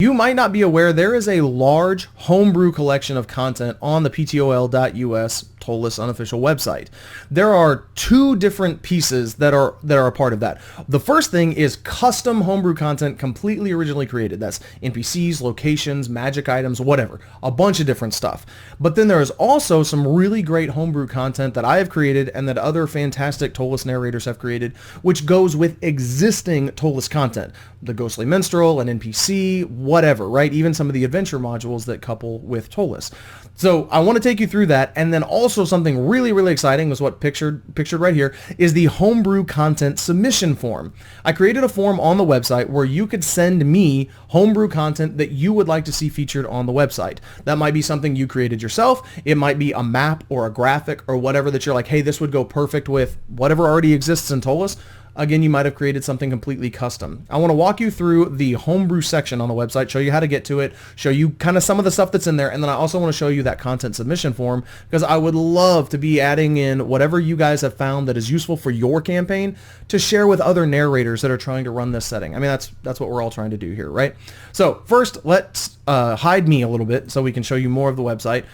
You might not be aware there is a large homebrew collection of content on the ptol.us Ptolus unofficial website. There are two different pieces that are a part of that. The first thing is custom homebrew content completely originally created. That's NPCs, locations, magic items, whatever. A bunch of different stuff. But then there is also some really great homebrew content that I have created and that other fantastic Ptolus narrators have created, which goes with existing Ptolus content. The Ghostly Minstrel, an NPC, whatever, right? Even some of the adventure modules that couple with Ptolus. So I want to take you through that, and then also something really, really exciting was what pictured right here is the homebrew content submission form. I created a form on the website where you could send me homebrew content that you would like to see featured on the website. That might be something you created yourself. It might be a map or a graphic or whatever that you're like, hey, this would go perfect with whatever already exists in Ptolus. Again, you might have created something completely custom. I want to walk you through the homebrew section on the website, show you how to get to it, show you kind of some of the stuff that's in there, and then I also want to show you that content submission form because I would love to be adding in whatever you guys have found that is useful for your campaign to share with other narrators that are trying to run this setting. I mean, that's what we're all trying to do here, right? So first, let's hide me a little bit so we can show you more of the website.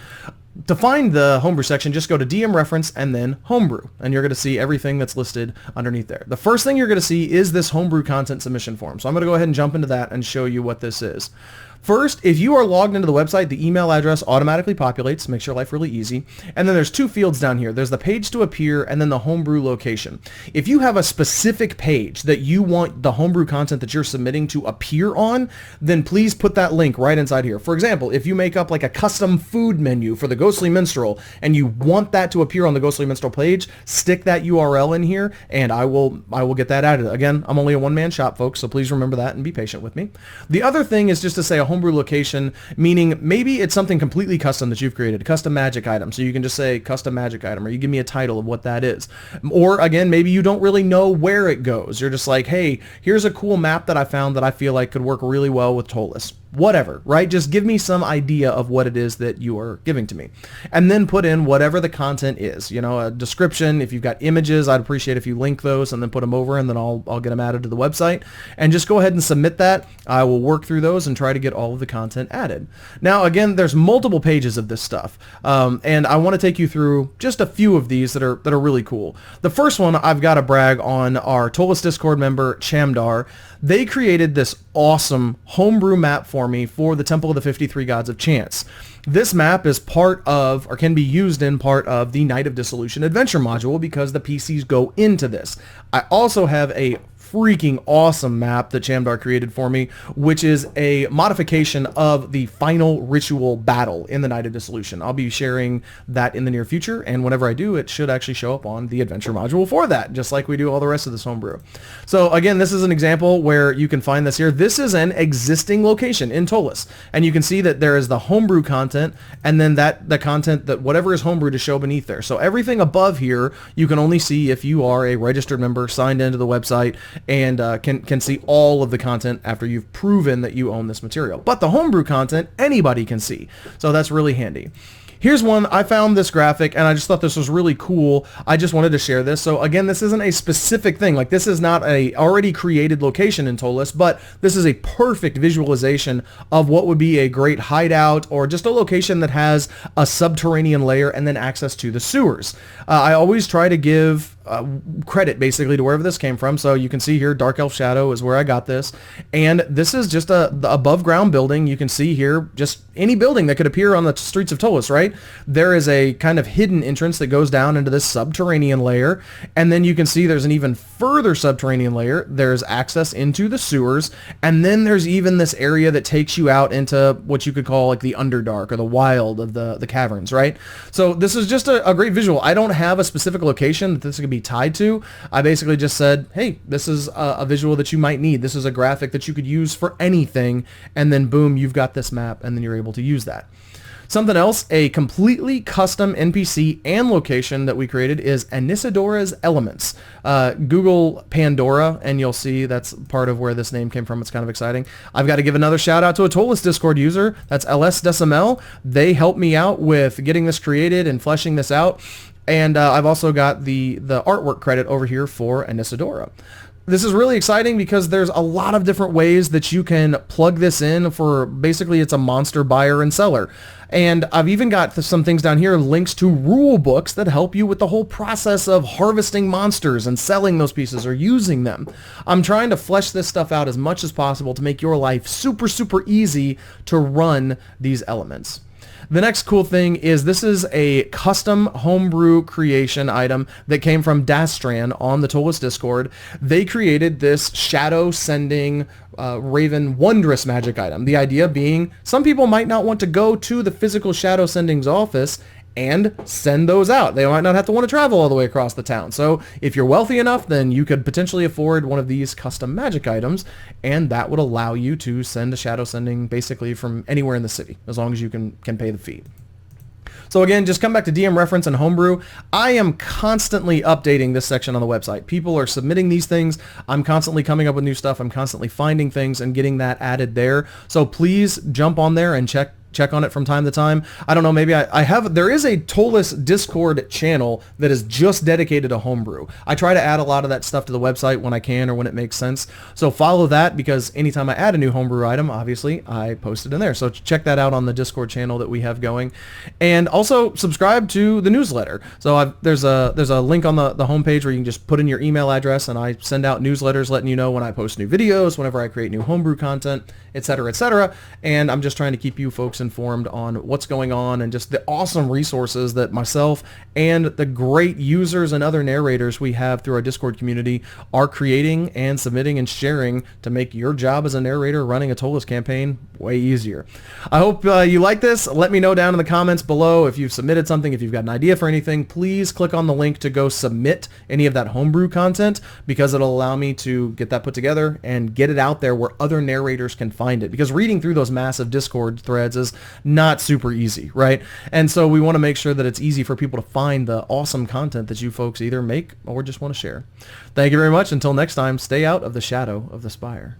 To find the homebrew section, just go to DM reference and then homebrew, and you're going to see everything that's listed underneath there. The first thing you're going to see is this homebrew content submission form. So I'm going to go ahead and jump into that and show you what this is. First, if you are logged into the website, the email address automatically populates, makes your life really easy. And then there's two fields down here. There's the page to appear and then the homebrew location. If you have a specific page that you want the homebrew content that you're submitting to appear on, then please put that link right inside here. For example, if you make up like a custom food menu for the Ghostly Minstrel and you want that to appear on the Ghostly Minstrel page, stick that URL in here and I will get that added. Again, I'm only a one-man shop, folks, so please remember that and be patient with me. The other thing is just to say a homebrew location, meaning maybe it's something completely custom that you've created, a custom magic item. So you can just say custom magic item, or you give me a title of what that is. Or again, maybe you don't really know where it goes. You're just like, hey, here's a cool map that I found that I feel like could work really well with Ptolus. Whatever, right? Just give me some idea of what it is that you are giving to me. And then put in whatever the content is, you know, a description. If you've got images, I'd appreciate if you link those and then put them over, and then I'll get them added to the website. And just go ahead and submit that. I will work through those and try to get all of the content added. Now, again, there's multiple pages of this stuff. And I want to take you through just a few of these that are really cool. The first one, I've got to brag on our Ptolus Discord member, Chamdar. They created this awesome homebrew map for me for the Temple of the 53 Gods of Chance. This map is part of, or can be used in part of, the Night of Dissolution adventure module because the PCs go into this. I also have a freaking awesome map that Chamdar created for me, which is a modification of the final ritual battle in the Night of Dissolution. I'll be sharing that in the near future, and whenever I do, it should actually show up on the adventure module for that, just like we do all the rest of this homebrew. So again, this is an example where you can find this here. This is an existing location in Ptolus, and you can see that there is the homebrew content, and then the content that whatever is homebrew to show beneath there. So everything above here, you can only see if you are a registered member signed into the website, and can see all of the content after you've proven that you own this material. But the homebrew content, anybody can see. So that's really handy. Here's one. I found this graphic and I just thought this was really cool. I just wanted to share this. So again, this isn't a specific thing. Like, this is not a already created location in Ptolus, but this is a perfect visualization of what would be a great hideout or just a location that has a subterranean layer and then access to the sewers. I always try to give credit basically to wherever this came from. So you can see here, Dark Elf Shadow is where I got this. And this is just the above ground building. You can see here just any building that could appear on the streets of Ptolus, right? There is a kind of hidden entrance that goes down into this subterranean layer. And then you can see there's an even further subterranean layer. There's access into the sewers. And then there's even this area that takes you out into what you could call like the Underdark or the wild of the caverns, right? So this is just a great visual. I don't have a specific location that this could be tied to. I basically just said, hey, this is a visual that you might need. This is a graphic that you could use for anything, and then boom, you've got this map, and then you're able to use that. Something else, a completely custom NPC and location that we created is Anisidora's Elements. Google Pandora, and you'll see that's part of where this name came from. It's kind of exciting. I've got to give another shout out to a Ptolus Discord user. That's LS Decimel. They helped me out with getting this created and fleshing this out. And I've also got the artwork credit over here for Anisidora. this is really exciting because there's a lot of different ways that you can plug this in for, basically it's a monster buyer and seller. And I've even got some things down here, links to rule books that help you with the whole process of harvesting monsters and selling those pieces or using them. I'm trying to flesh this stuff out as much as possible to make your life super, super easy to run these elements. The next cool thing is this is a custom homebrew creation item that came from Dastran on the Ptolus Discord. They created this shadow sending Raven wondrous magic item. The idea being some people might not want to go to the physical shadow sending's office and send those out. They might not have to want to travel all the way across the town. So if you're wealthy enough, then you could potentially afford one of these custom magic items, and that would allow you to send a shadow sending basically from anywhere in the city, as long as you can pay the fee. So again, just come back to DM Reference and Homebrew. I am constantly updating this section on the website. People are submitting these things. I'm constantly coming up with new stuff. I'm constantly finding things and getting that added there. So please jump on there and check on it from time to time. I don't know, maybe there is a Ptolus Discord channel that is just dedicated to homebrew. I try to add a lot of that stuff to the website when I can or when it makes sense. So follow that, because anytime I add a new homebrew item, obviously I post it in there. So check that out on the Discord channel that we have going. And also subscribe to the newsletter. So there's a link on the homepage where you can just put in your email address, and I send out newsletters letting you know when I post new videos, whenever I create new homebrew content, etc., etc. And I'm just trying to keep you folks informed on what's going on and just the awesome resources that myself and the great users and other narrators we have through our Discord community are creating and submitting and sharing to make your job as a narrator running a Ptolus campaign way easier. I hope you like this. Let me know down in the comments below if you've submitted something. If you've got an idea for anything, please click on the link to go submit any of that homebrew content, because it'll allow me to get that put together and get it out there where other narrators can find it, because reading through those massive Discord threads is not super easy, right? And so we want to make sure that it's easy for people to find the awesome content that you folks either make or just want to share. Thank you very much. Until next time, stay out of the shadow of the Spire.